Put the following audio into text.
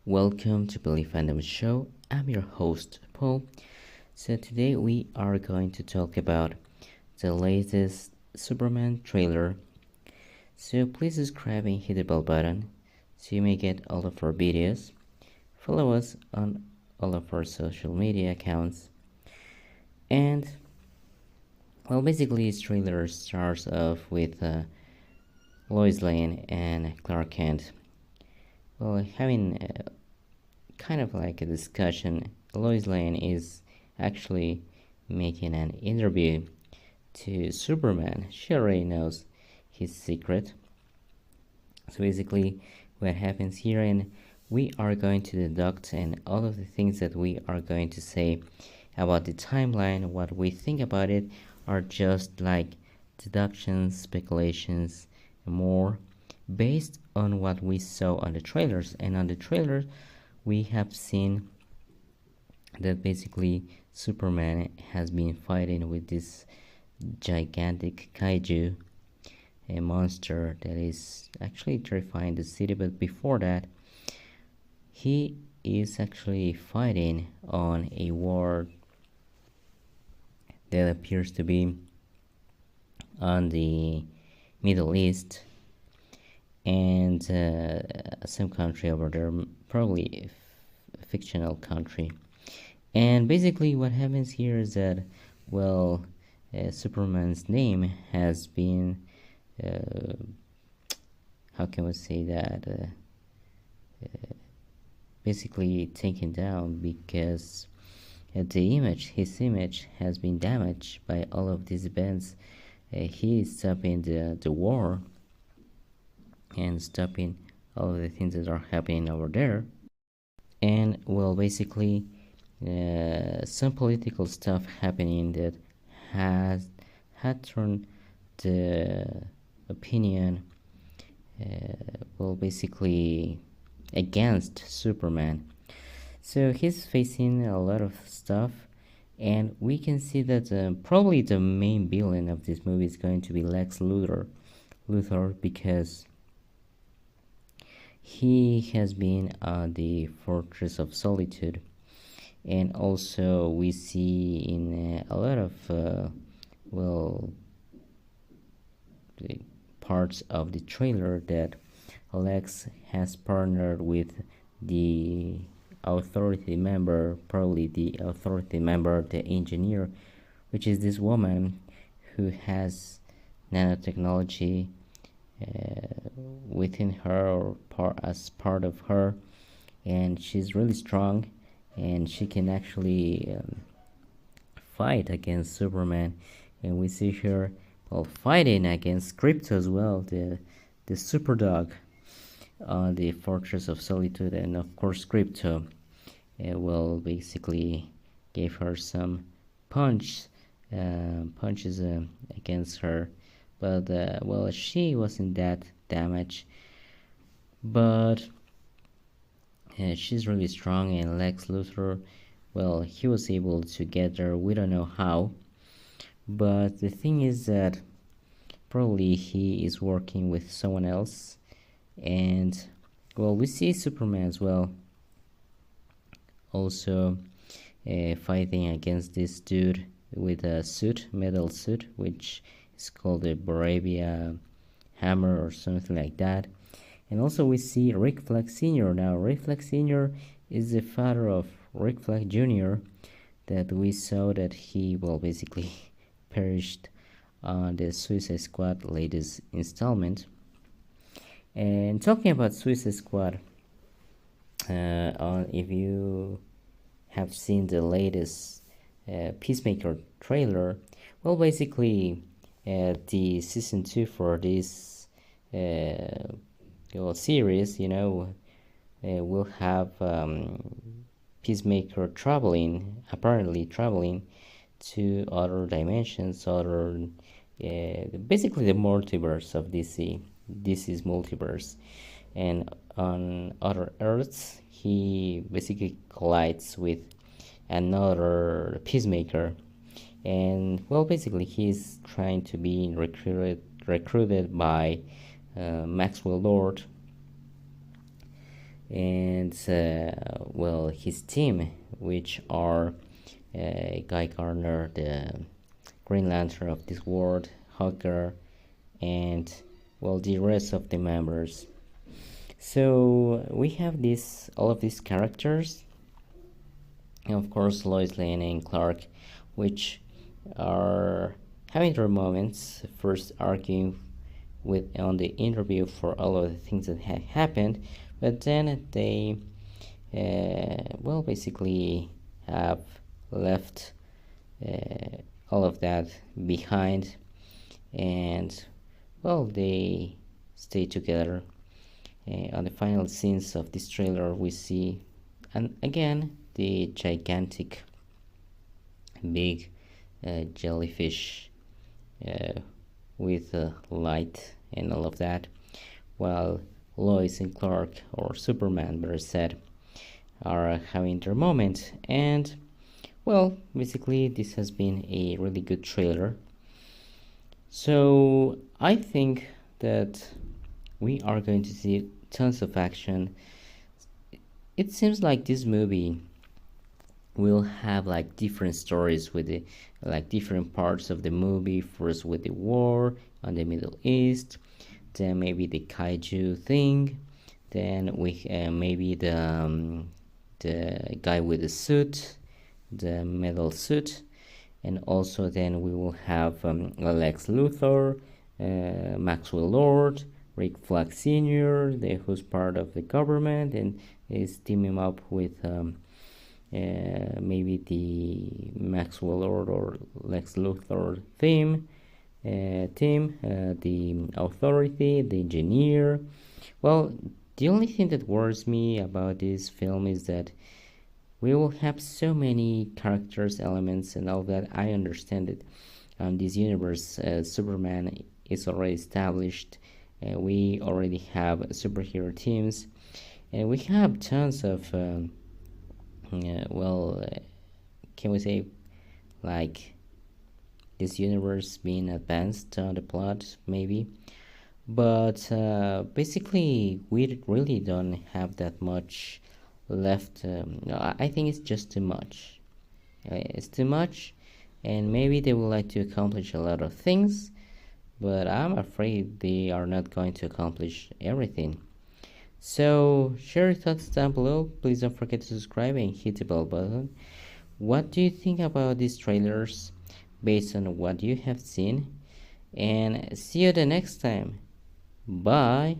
Welcome to Billy Fandom Show. I'm your host, Paul. So today we are going to talk about the latest Superman trailer. So please subscribe and hit the bell button so you may get all of our videos. Follow us on all of our social media accounts. And basically this trailer starts off with Lois Lane and Clark Kent. Having kind of like a discussion. Lois Lane is actually making an interview to Superman. She already knows his secret. So basically what happens here, and we are going to deduct and all of the things that we are going to say about the timeline, what we think about it, are just like deductions, speculations, and more based on what we saw on the trailers. And on the trailers we have seen that basically Superman has been fighting with this gigantic kaiju, a monster that is actually terrifying the city. But before that, he is actually fighting on a war that appears to be on the Middle East and some country over there, probably a fictional country. And basically what happens here is that Superman's name has been how can we say that basically taken down because his image has been damaged by all of these events. He is stopping the war and stopping all of the things that are happening over there. And basically some political stuff happening that had turned the opinion basically against Superman. So he's facing a lot of stuff, and we can see that probably the main villain of this movie is going to be Lex Luthor because he has been on the Fortress of Solitude. And also we see in a lot of parts of the trailer that Lex has partnered with the authority member, probably the authority member, the engineer, which is this woman who has nanotechnology within her or as part of her, and she's really strong, and she can actually fight against Superman. And we see her fighting against Krypto as well, the super dog on the Fortress of Solitude. And of course Krypto basically gave her some punches against her, but she wasn't that damaged, but she's really strong. And Lex Luthor, he was able to get her. We don't know how, but the thing is that probably he is working with someone else. And we see Superman as well also fighting against this dude with a metal suit, which is called a Barabia hammer or something like that. And also we see Rick Flag Sr. Now Rick Flag Sr. is the father of Rick Flag Jr. that we saw that he basically perished on the Suicide Squad latest installment. And talking about Suicide Squad, if you have seen the latest Peacemaker trailer, basically the season 2 for this series, will have Peacemaker apparently traveling to other dimensions, basically the multiverse of DC. This is multiverse, and on other Earths he basically collides with another Peacemaker, and basically he's trying to be recruited by Maxwell Lord, and well, his team, which are Guy Gardner, the Green Lantern of this world, Hawker, and well, the rest of the members. So we have this all of these characters, and of course Lois Lane and Clark, which are having their moments, first arguing with on the interview for all of the things that had happened, but then they well, basically have left all of that behind, and well, they stay together. On the final scenes of this trailer, we see, and again, the gigantic, big jellyfish with light and all of that, while Lois and Clark, or Superman better said, are having their moment. And well, basically this has been a really good trailer, so I think that we are going to see tons of action. It seems like this movie will have like different stories with the like different parts of the movie, first with the war on the Middle East, then maybe the kaiju thing, then we maybe the guy with the suit, the metal suit, and also then we will have Lex Luthor, Maxwell Lord, Rick Flag Sr., who's part of the government and is teaming up with maybe the Maxwell Lord or Lex Luthor team, the Authority, the Engineer. Well, the only thing that worries me about this film is that we will have so many characters, elements, and all that. I understand it. This universe, Superman is already established. We already have superhero teams, and we have tons of well, can we say, like, this universe being advanced on the plot, maybe, but basically we really don't have that much left. I think it's just too much. It's too much, and maybe they would like to accomplish a lot of things, but I'm afraid they are not going to accomplish everything. So share your thoughts down below. Please don't forget to subscribe and hit the bell button. What do you think about these trailers based on what you have seen? And see you the next time. Bye.